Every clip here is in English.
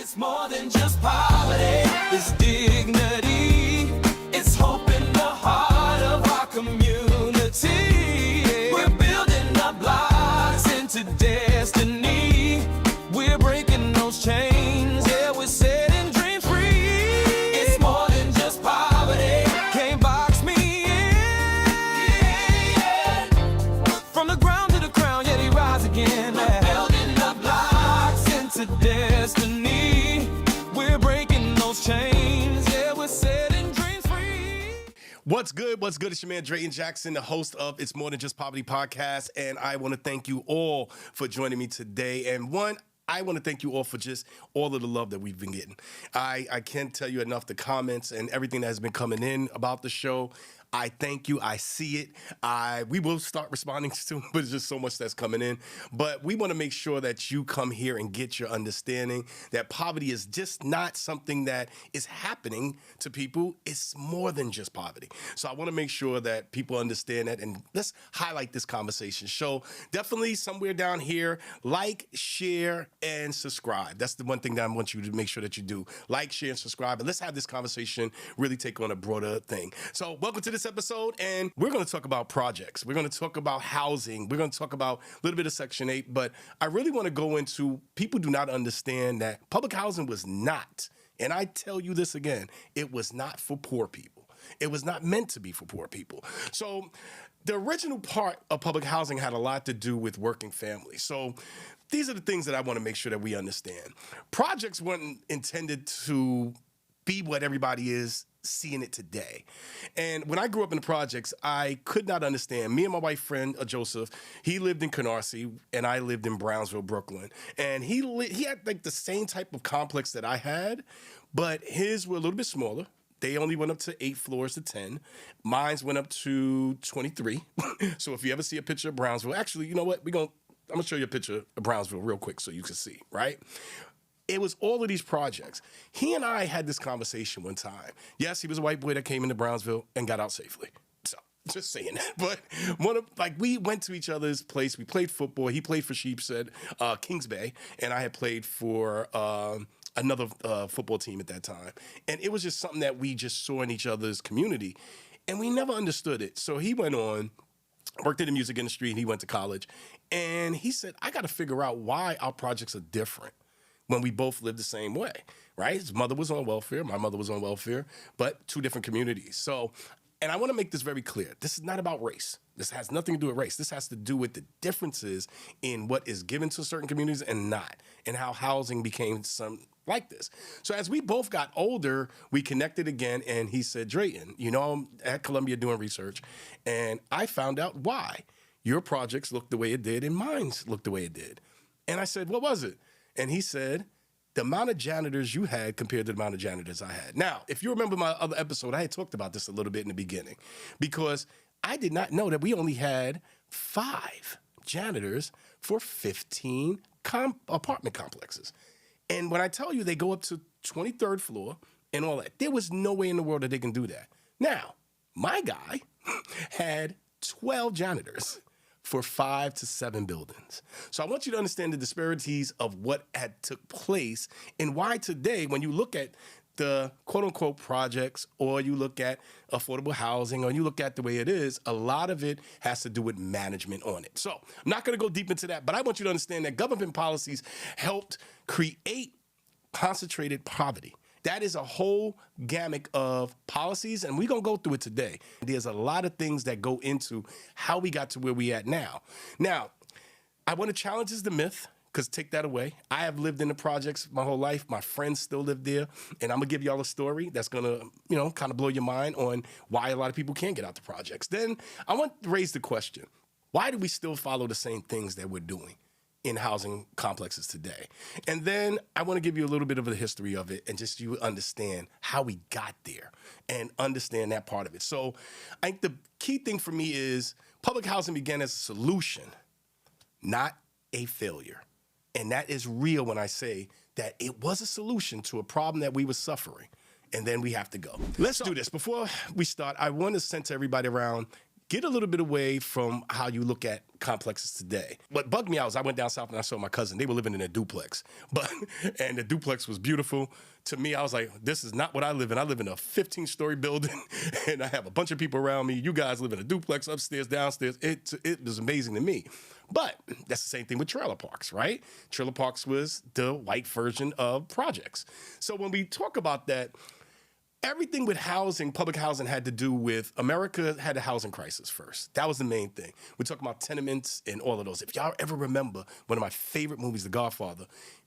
It's more than just poverty, it's dignity, it's hope in the heart of our community. We're building our blocks into destiny, we're breaking those chains, yeah, we're setting dreams free. It's more than just poverty, can't box me in. From the ground to the crown, yet he rise again. We're building our blocks into destiny, we're breaking those chains, yeah, we're setting dreams free. What's good? What's good? It's your man, Drayton Jackson, the host of It's More Than Just Poverty podcast. And I want to thank you all for joining me today. And I want to thank you all for just all of the love that we've been getting. I can't tell you enough the comments and everything that has been coming in about the show. I thank you. I see it. We will start responding soon, but it's just so much that's coming in. But we want to make sure that you come here and get your understanding that poverty is just not something that is happening to people. It's more than just poverty. So I want to make sure that people understand that, and let's highlight this conversation. So definitely somewhere down here, like, share, and subscribe. That's the one thing that I want you to make sure that you do. Like, share, and subscribe, and let's have this conversation really take on a broader thing. So welcome to this episode, and we're going to talk about projects. We're going to talk about housing. We're going to talk about a little bit of Section 8, but I really want to go into, people do not understand that public housing was not, and I tell you this again, it was not for poor people. It was not meant to be for poor people. So the original part of public housing had a lot to do with working families. So these are the things that I want to make sure that we understand. Projects weren't intended to be what everybody is seeing it today. And when I grew up in the projects, I could not understand. Me and my white friend, Joseph, he lived in Canarsie, and I lived in Brownsville, Brooklyn. And he had like the same type of complex that I had, but his were a little bit smaller. They only went up to 8 floors to 10. Mine's went up to 23. So if you ever see a picture of Brownsville, actually, you know what? I'm gonna show you a picture of Brownsville real quick so you can see, right? It was all of these projects. He and I had this conversation one time. Yes, he was a white boy that came into Brownsville and got out safely. So, just saying that. But we went to each other's place. We played football. He played for Sheepshead, Kings Bay, and I had played for another football team at that time. And it was just something that we just saw in each other's community, and we never understood it. So he went on, worked in the music industry, and he went to college. And he said, I got to figure out why our projects are different when we both lived the same way, right? His mother was on welfare, my mother was on welfare, but 2 different communities. So, and I want to make this very clear. This is not about race. This has nothing to do with race. This has to do with the differences in what is given to certain communities and not, and how housing became some like this. So as we both got older, we connected again, and he said, Drayton, I'm at Columbia doing research, and I found out why your projects looked the way it did and mine's looked the way it did. And I said, what was it? And he said, the amount of janitors you had compared to the amount of janitors I had. Now, if you remember my other episode, I had talked about this a little bit in the beginning, because I did not know that we only had 5 janitors for 15 apartment complexes. And when I tell you they go up to 23rd floor and all that, there was no way in the world that they can do that. Now, my guy had 12 janitors for 5 to 7 buildings. So I want you to understand the disparities of what had took place, and why today, when you look at the quote-unquote projects, or you look at affordable housing, or you look at the way it is, a lot of it has to do with management on it. So I'm not going to go deep into that, but I want you to understand that government policies helped create concentrated poverty. That is a whole gamut of policies, and we're going to go through it today. There's a lot of things that go into how we got to where we at now. Now, I want to challenge the myth, because take that away. I have lived in the projects my whole life. My friends still live there, and I'm going to give y'all a story that's going to, kind of blow your mind on why a lot of people can't get out the projects. Then I want to raise the question, why do we still follow the same things that we're doing in housing complexes today? And then I want to give you a little bit of a history of it, and just you understand how we got there and understand that part of it. So I think the key thing for me is public housing began as a solution, not a failure. And that is real when I say that it was a solution to a problem that we were suffering. And then we have to go. Let's do this. Before we start, I want to center everybody around get a little bit away from how you look at complexes today. What bugged me out was I went down south and I saw my cousin. They were living in a duplex, and the duplex was beautiful. To me, I was like, this is not what I live in. I live in a 15-story building, and I have a bunch of people around me. You guys live in a duplex, upstairs, downstairs. It was amazing to me. But that's the same thing with trailer parks, right? Trailer parks was the white version of projects. So when we talk about that, everything with housing, public housing, had to do with America had a housing crisis first. That was the main thing. We're talking about tenements and all of those. If y'all ever remember one of my favorite movies, The Godfather,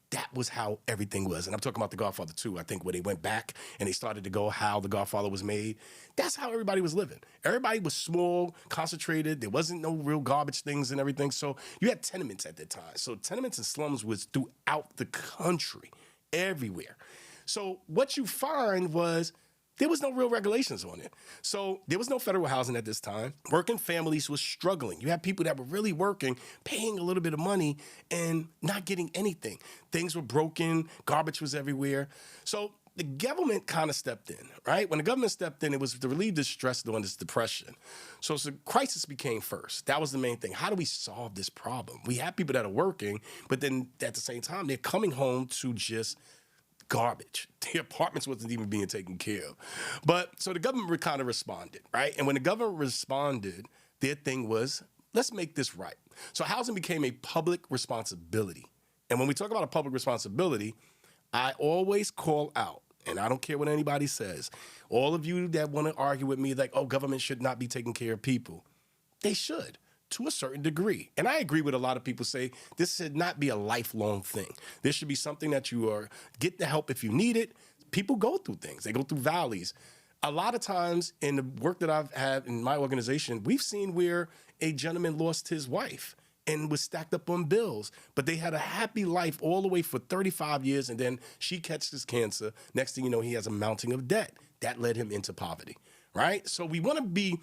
that was how everything was. And I'm talking about The Godfather 2, I think, where they went back and they started to go how The Godfather was made. That's how everybody was living. Everybody was small, concentrated. There wasn't no real garbage things and everything. So you had tenements at that time. So tenements and slums was throughout the country, everywhere. So what you find was there was no real regulations on it. So there was no federal housing at this time. Working families was struggling. You had people that were really working, paying a little bit of money and not getting anything. Things were broken. Garbage was everywhere. So the government kind of stepped in, right? When the government stepped in, it was to relieve the stress during this depression. So the crisis became first. That was the main thing. How do we solve this problem? We have people that are working, but then at the same time, they're coming home to just garbage. The apartments wasn't even being taken care of. But so the government kind of responded, right? And when the government responded, their thing was, let's make this right. So housing became a public responsibility. And when we talk about a public responsibility, I always call out, and I don't care what anybody says, all of you that want to argue with me like, oh, government should not be taking care of people. They should, to a certain degree. And I agree with a lot of people say this should not be a lifelong thing. This should be something that you are, get the help if you need it. People go through things. They go through valleys. A lot of times in the work that I've had in my organization, we've seen where a gentleman lost his wife and was stacked up on bills, but they had a happy life all the way for 35 years, and then she catches cancer. Next thing you know, he has a mounting of debt. That led him into poverty, right? So we want to be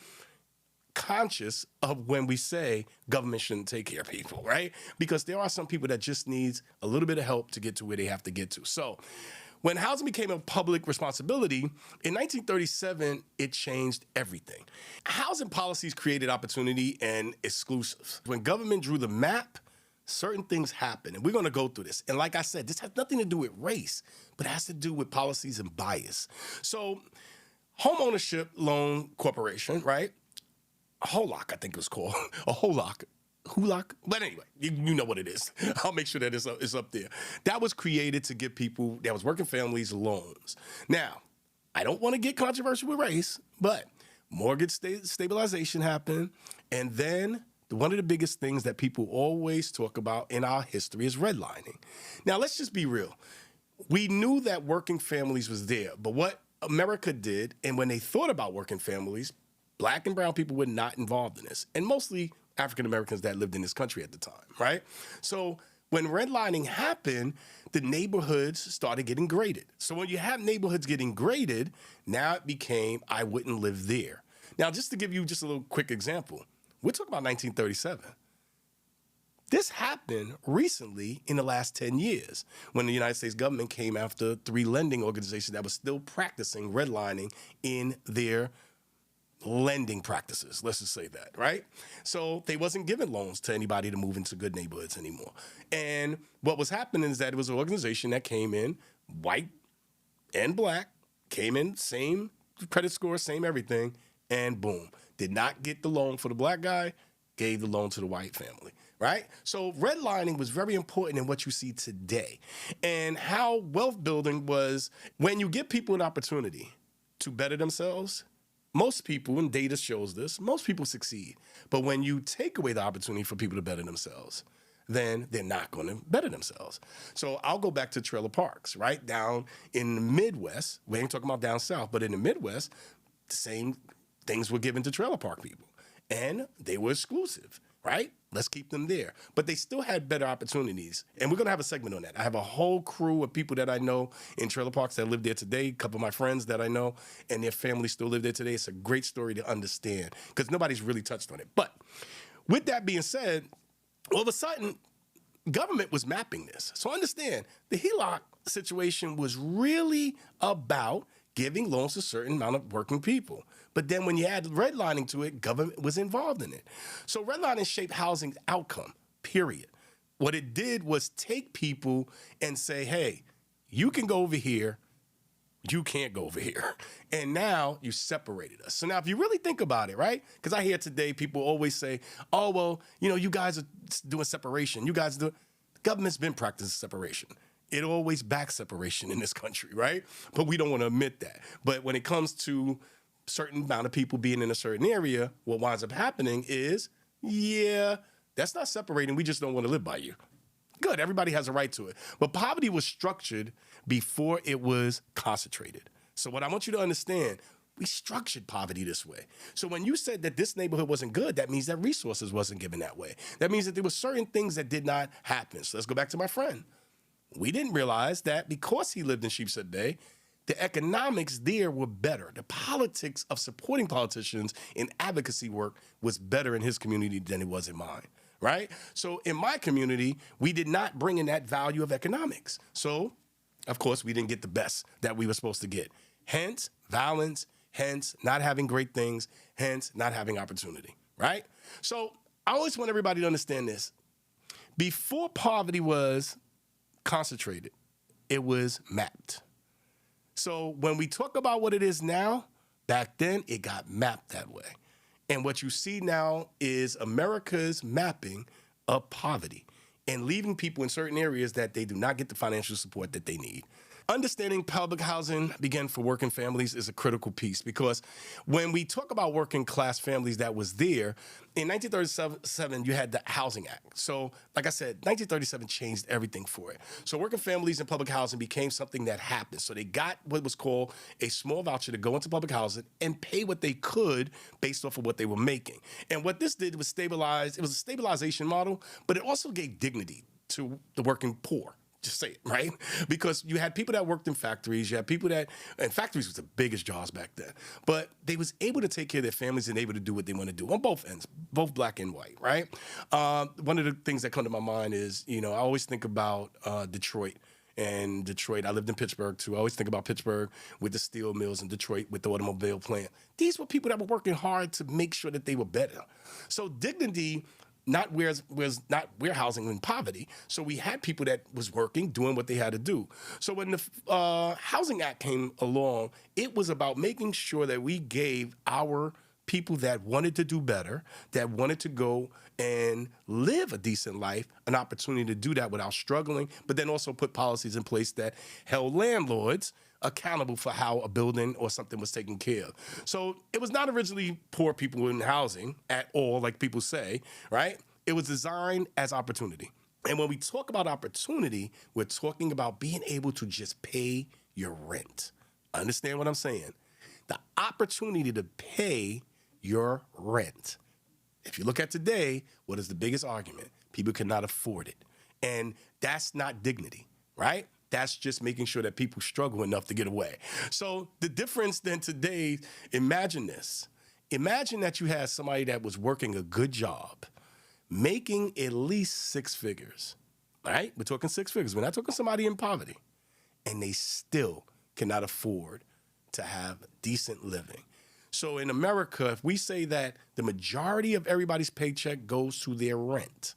conscious of when we say government shouldn't take care of people, right? Because there are some people that just needs a little bit of help to get to where they have to get to. So when housing became a public responsibility, in 1937, it changed everything. Housing policies created opportunity and exclusives. When government drew the map, certain things happened, and we're going to go through this. And like I said, this has nothing to do with race, but it has to do with policies and bias. So Home Ownership Loan Corporation, right? HOLOC, I think it was called, a HOLOC. HULOC? But anyway, you know what it is. I'll make sure that it's up there. That was created to give people that was working families loans. Now, I don't want to get controversial with race, but mortgage stabilization happened. And then one of the biggest things that people always talk about in our history is redlining. Now, let's just be real. We knew that working families was there, but what America did, and when they thought about working families, Black and brown people were not involved in this, and mostly African Americans that lived in this country at the time, right? So when redlining happened, the neighborhoods started getting graded. So when you have neighborhoods getting graded, now it became, I wouldn't live there. Now, just to give you just a little quick example, we're talking about 1937. This happened recently in the last 10 years when the United States government came after 3 lending organizations that were still practicing redlining in their lending practices, let's just say that, right? So they wasn't giving loans to anybody to move into good neighborhoods anymore. And what was happening is that it was an organization that came in, white and Black, came in, same credit score, same everything, and boom, did not get the loan for the Black guy, gave the loan to the white family, right? So redlining was very important in what you see today. And how wealth building was when you give people an opportunity to better themselves. Most people, and data shows this, most people succeed. But when you take away the opportunity for people to better themselves, then they're not going to better themselves. So I'll go back to trailer parks, right? Down in the Midwest, we ain't talking about down south, but in the Midwest, the same things were given to trailer park people. And they were exclusive, right? Let's keep them there. But they still had better opportunities. And we're going to have a segment on that. I have a whole crew of people that I know in trailer parks that live there today, a couple of my friends that I know, and their families still live there today. It's a great story to understand because nobody's really touched on it. But with that being said, all of a sudden, government was mapping this. So understand, the HELOC situation was really about giving loans to a certain amount of working people. But then when you add redlining to it, government was involved in it. So redlining shaped housing's outcome, period. What it did was take people and say, hey, you can go over here, you can't go over here. And now you separated us. So now if you really think about it, right? Because I hear today people always say, oh, well, you guys are doing separation. You guys do. The government's been practicing separation. It always backs separation in this country, right? But we don't want to admit that. But when it comes to certain amount of people being in a certain area, what winds up happening is, yeah, that's not separating. We just don't want to live by you. Good, everybody has a right to it. But poverty was structured before it was concentrated. So what I want you to understand, we structured poverty this way. So when you said that this neighborhood wasn't good, that means that resources wasn't given that way. That means that there were certain things that did not happen. So let's go back to my friend. We didn't realize that because he lived in Sheepshead Bay, the economics there were better. The politics of supporting politicians in advocacy work was better in his community than it was in mine, right? So in my community, we did not bring in that value of economics. So, of course, we didn't get the best that we were supposed to get. Hence, violence, hence, not having great things, hence, not having opportunity, right? So I always want everybody to understand this. Before poverty was concentrated, it was mapped. So when we talk about what it is now, back then it got mapped that way. And what you see now is America's mapping of poverty and leaving people in certain areas that they do not get the financial support that they need. Understanding public housing, again, for working families is a critical piece because when we talk about working class families that was there, in 1937, you had the Housing Act. So, like I said, 1937 changed everything for it. So working families in public housing became something that happened. So they got what was called a small voucher to go into public housing and pay what they could based off of what they were making. And what this did was stabilize. It was a stabilization model, but it also gave dignity to the working poor. Just say it, right? Because you had people that worked in factories, you had people that, and factories was the biggest jobs back then, but they was able to take care of their families and able to do what they want to do on both ends, both black and white, right? One of the things that come to my mind is, I always think about Detroit. And Detroit, I lived in Pittsburgh too. I always think about Pittsburgh with the steel mills and Detroit with the automobile plant. These were people that were working hard to make sure that they were better. So dignity was not warehousing in poverty. So we had people that was working, doing what they had to do. So when the Housing Act came along, it was about making sure that we gave our people that wanted to do better, that wanted to go and live a decent life, an opportunity to do that without struggling, but then also put policies in place that held landlords accountable for how a building or something was taken care of. So it was not originally poor people in housing at all, like people say, right? It was designed as opportunity. And when we talk about opportunity, we're talking about being able to just pay your rent. Understand what I'm saying? The opportunity to pay your rent. If you look at today, what is the biggest argument? People cannot afford it. And that's not dignity, right? That's just making sure that people struggle enough to get away. So the difference then today, imagine this. Imagine that you had somebody that was working a good job, making at least six figures, right? We're talking six figures. We're not talking somebody in poverty. And they still cannot afford to have decent living. So in America, if we say that the majority of everybody's paycheck goes to their rent,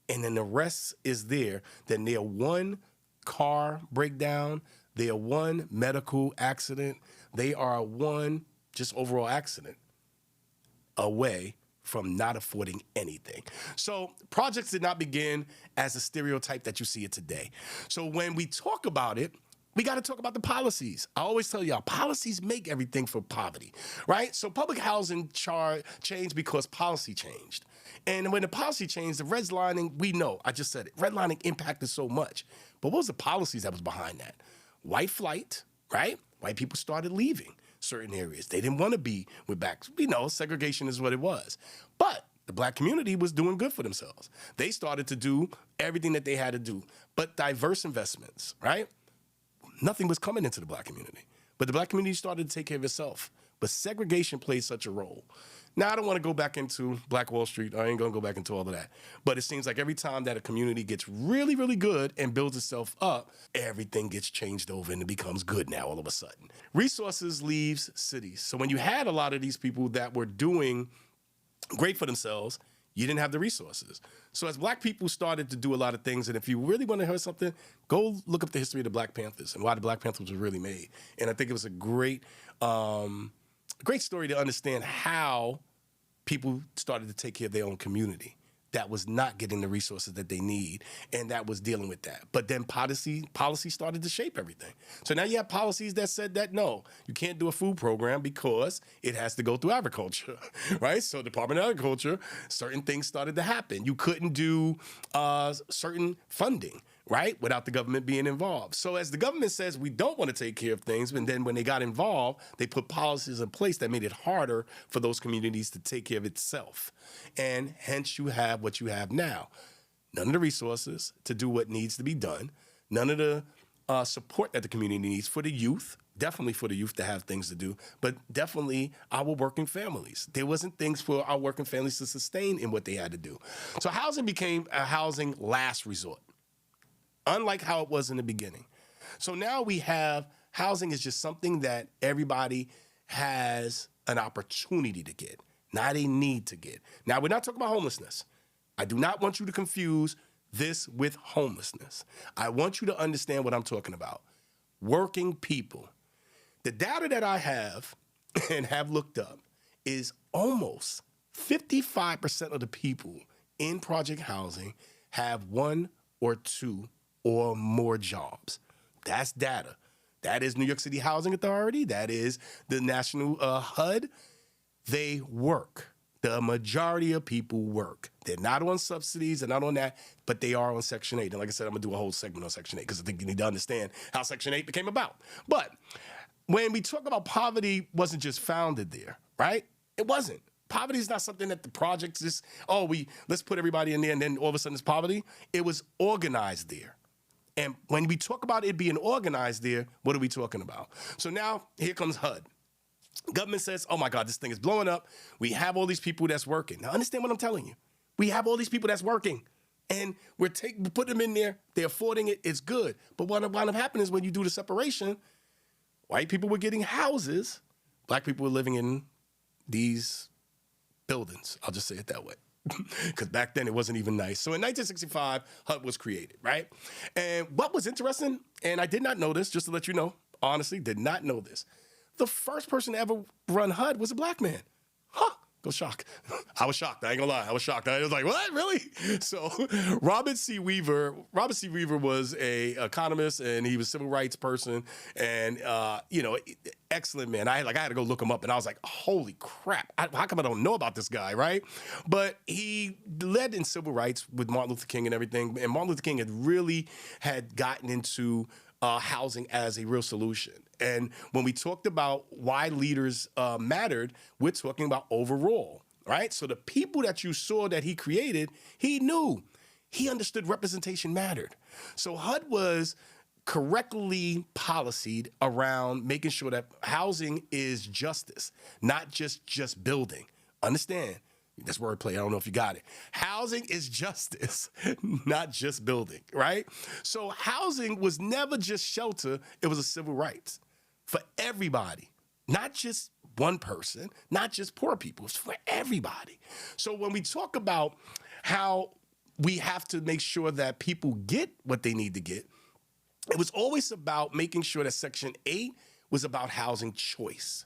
and then the rest is there, then they're one car breakdown, they are one medical accident, they are one just overall accident away from not affording anything. So projects did not begin as a stereotype that you see it today. So when we talk about it, we got to talk about the policies. I always tell y'all, policies make everything for poverty, right? So public housing changed because policy changed. And when the policy changed, the redlining, we know, I just said it, redlining impacted so much. But what was the policies that was behind that? White flight, right? White people started leaving certain areas. They didn't want to be with blacks. We know segregation is what it was. But the black community was doing good for themselves. They started to do everything that they had to do. But diverse investments, right? Nothing was coming into the black community. But the black community started to take care of itself. But segregation played such a role. Now, I don't want to go back into Black Wall Street. I ain't going to go back into all of that. But it seems like every time that a community gets really, really good and builds itself up, everything gets changed over and it becomes good now all of a sudden. Resources leaves cities. So when you had a lot of these people that were doing great for themselves, you didn't have the resources. So as Black people started to do a lot of things, and if you really want to hear something, go look up the history of the Black Panthers and why the Black Panthers were really made. And I think it was a great story to understand how people started to take care of their own community that was not getting the resources that they need, and that was dealing with that. But then policy started to shape everything. So now you have policies that said that, no, you can't do a food program because it has to go through agriculture, right? So Department of Agriculture, certain things started to happen. You couldn't do certain funding, right, without the government being involved. So as the government says, we don't want to take care of things, and then when they got involved, they put policies in place that made it harder for those communities to take care of itself. And hence you have what you have now. None of the resources to do what needs to be done, none of the support that the community needs for the youth, definitely for the youth to have things to do, but definitely our working families. There wasn't things for our working families to sustain in what they had to do. So housing became a housing last resort, unlike how it was in the beginning. So now we have housing is just something that everybody has an opportunity to get, not a need to get. Now, we're not talking about homelessness. I do not want you to confuse this with homelessness. I want you to understand what I'm talking about. Working people. The data that I have and have looked up is almost 55% of the people in project housing have one or two or more jobs. That's data. That is New York City Housing Authority. That is the National HUD. They work. The majority of people work. They're not on subsidies, they're not on that, but they are on Section 8. And like I said, I'm gonna do a whole segment on Section 8 because I think you need to understand how Section 8 became about. But when we talk about poverty, wasn't just founded there, right? It wasn't. Poverty is not something that the projects just, let's put everybody in there and then all of a sudden it's poverty. It was organized there. And when we talk about it being organized there, what are we talking about? So now here comes HUD. Government says, oh my God, this thing is blowing up. We have all these people that's working. Now understand what I'm telling you. We have all these people that's working and we're putting them in there. They're affording it. It's good. But what wound up happening is when you do the separation, white people were getting houses. Black people were living in these buildings. I'll just say it that way. Because back then it wasn't even nice. So in 1965, HUD was created, right? And what was interesting, and I did not know this, just to let you know, honestly, did not know this. The first person to ever run HUD was a Black man. Huh. Go shock. I was shocked. I ain't gonna lie. I was shocked. I was like, what? Really? So Robert C. Weaver was a economist and he was a civil rights person and, excellent man. I had to go look him up and I was like, holy crap. How come I don't know about this guy, right? But he led in civil rights with Martin Luther King and everything. And Martin Luther King had gotten into housing as a real solution. And when we talked about why leaders mattered, we're talking about overall, right? So the people that you saw that he created, he knew. He understood representation mattered. So HUD was correctly policied around making sure that housing is justice, not just building. Understand? That's wordplay. I don't know if you got it. Housing is justice, not just building, right? So housing was never just shelter. It was a civil rights for everybody, not just one person, not just poor people. It's for everybody. So when we talk about how we have to make sure that people get what they need to get, it was always about making sure that Section 8 was about housing choice.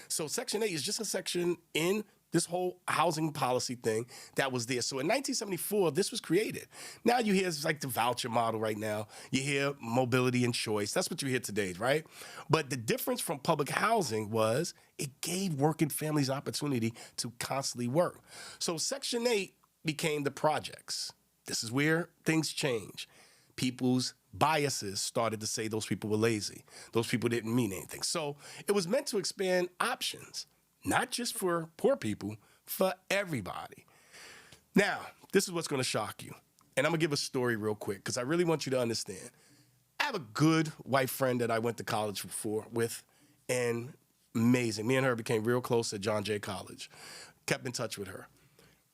So Section 8 is just a section in this whole housing policy thing that was there. So in 1974, this was created. Now you hear it's like the voucher model right now. You hear mobility and choice. That's what you hear today, right? But the difference from public housing was it gave working families opportunity to constantly work. So Section 8 became the projects. This is where things change. People's biases started to say those people were lazy. Those people didn't mean anything. So it was meant to expand options. Not just for poor people, for everybody. Now, this is what's going to shock you. And I'm going to give a story real quick because I really want you to understand. I have a good white friend that I went to college with, and amazing. Me and her became real close at John Jay College. kept in touch with her.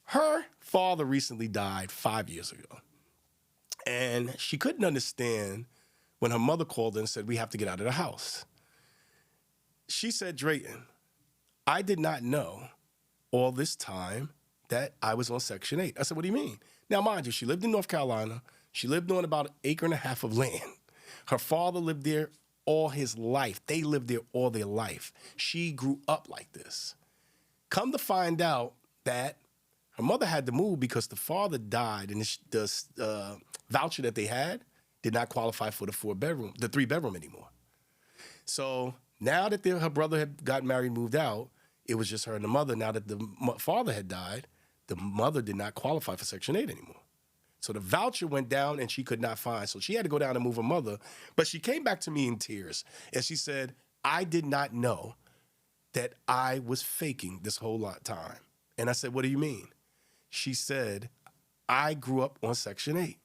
Her father recently died 5 years ago. And she couldn't understand when her mother called and said, we have to get out of the house. She said, Drayton, I did not know all this time that I was on Section 8. I said, what do you mean? Now, mind you, she lived in North Carolina. She lived on about 1.5 acres of land. Her father lived there all his life. They lived there all their life. She grew up like this. Come to find out that her mother had to move because the father died, and the voucher that they had did not qualify for the 3-bedroom anymore. So now that her brother had got married, moved out, it was just her and the mother. Now that the father had died, the mother did not qualify for Section 8 anymore. So the voucher went down and she could not find. So she had to go down and move her mother. But she came back to me in tears and she said, I did not know that I was faking this whole time. And I said, what do you mean? She said, I grew up on Section 8.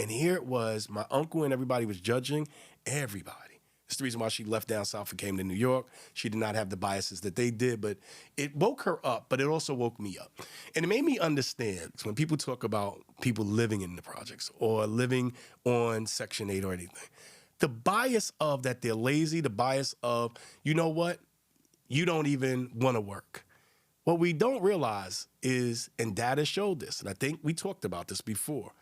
And here it was, my uncle and everybody was judging everybody. It's the reason why she left down south and came to New York. She did not have the biases that they did, but it woke her up, but it also woke me up. And it made me understand when people talk about people living in the projects or living on Section 8 or anything, the bias of that they're lazy, the bias of, you know what, you don't even want to work. What we don't realize is, and data showed this, and I think we talked about this before,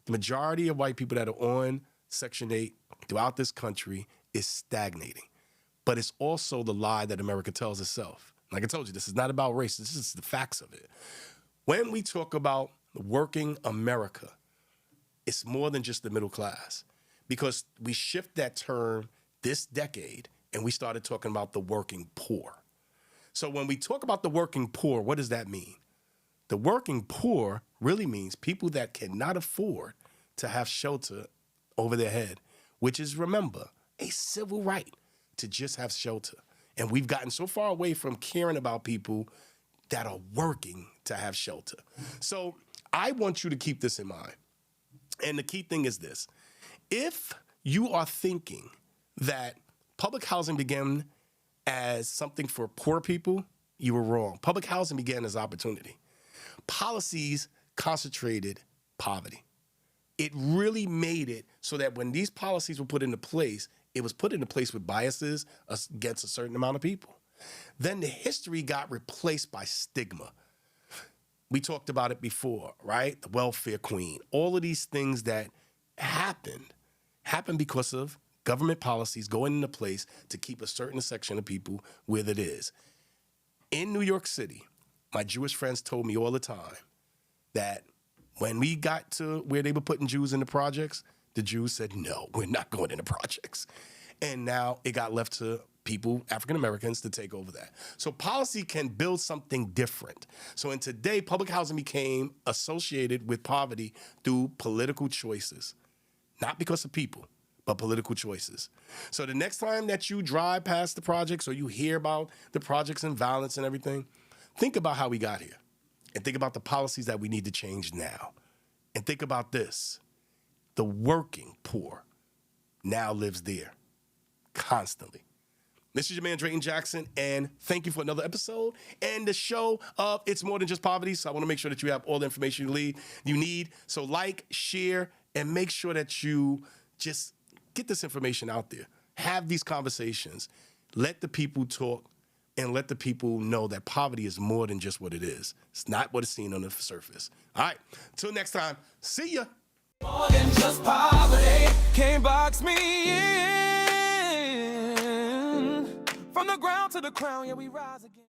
the majority of white people that are on Section 8 throughout this country is stagnating. But it's also the lie that America tells itself. Like I told you, this is not about race. This is the facts of it. When we talk about working America, it's more than just the middle class, because we shift that term this decade and we started talking about the working poor. So when we talk about the working poor, what does that mean? The working poor really means people that cannot afford to have shelter over their head, which is, remember, a civil right to just have shelter. And we've gotten so far away from caring about people that are working to have shelter. So I want you to keep this in mind. And the key thing is this. If you are thinking that public housing began as something for poor people, you were wrong. Public housing began as opportunity. Policies concentrated poverty. It really made it so that when these policies were put into place, it was put into place with biases against a certain amount of people. Then the history got replaced by stigma. We talked about it before, right? The welfare queen. All of these things that happened because of government policies going into place to keep a certain section of people where it is. In New York City, my Jewish friends told me all the time that when we got to where they were putting Jews in the projects, the Jews said, no, we're not going into projects. And now it got left to people, African Americans, to take over that. So policy can build something different. So in today, public housing became associated with poverty through political choices, not because of people, but political choices. So the next time that you drive past the projects or you hear about the projects and violence and everything, think about how we got here and think about the policies that we need to change now. And think about this. The working poor now lives there constantly. This is your man, Drayton Jackson, and thank you for another episode and the show of It's More Than Just Poverty. So I want to make sure that you have all the information you need. So like, share, and make sure that you just get this information out there. Have these conversations. Let the people talk and let the people know that poverty is more than just what it is. It's not what it's seen on the surface. All right, until next time, see ya. More than just poverty, can't box me in. From the ground to the crown, yeah, we rise again.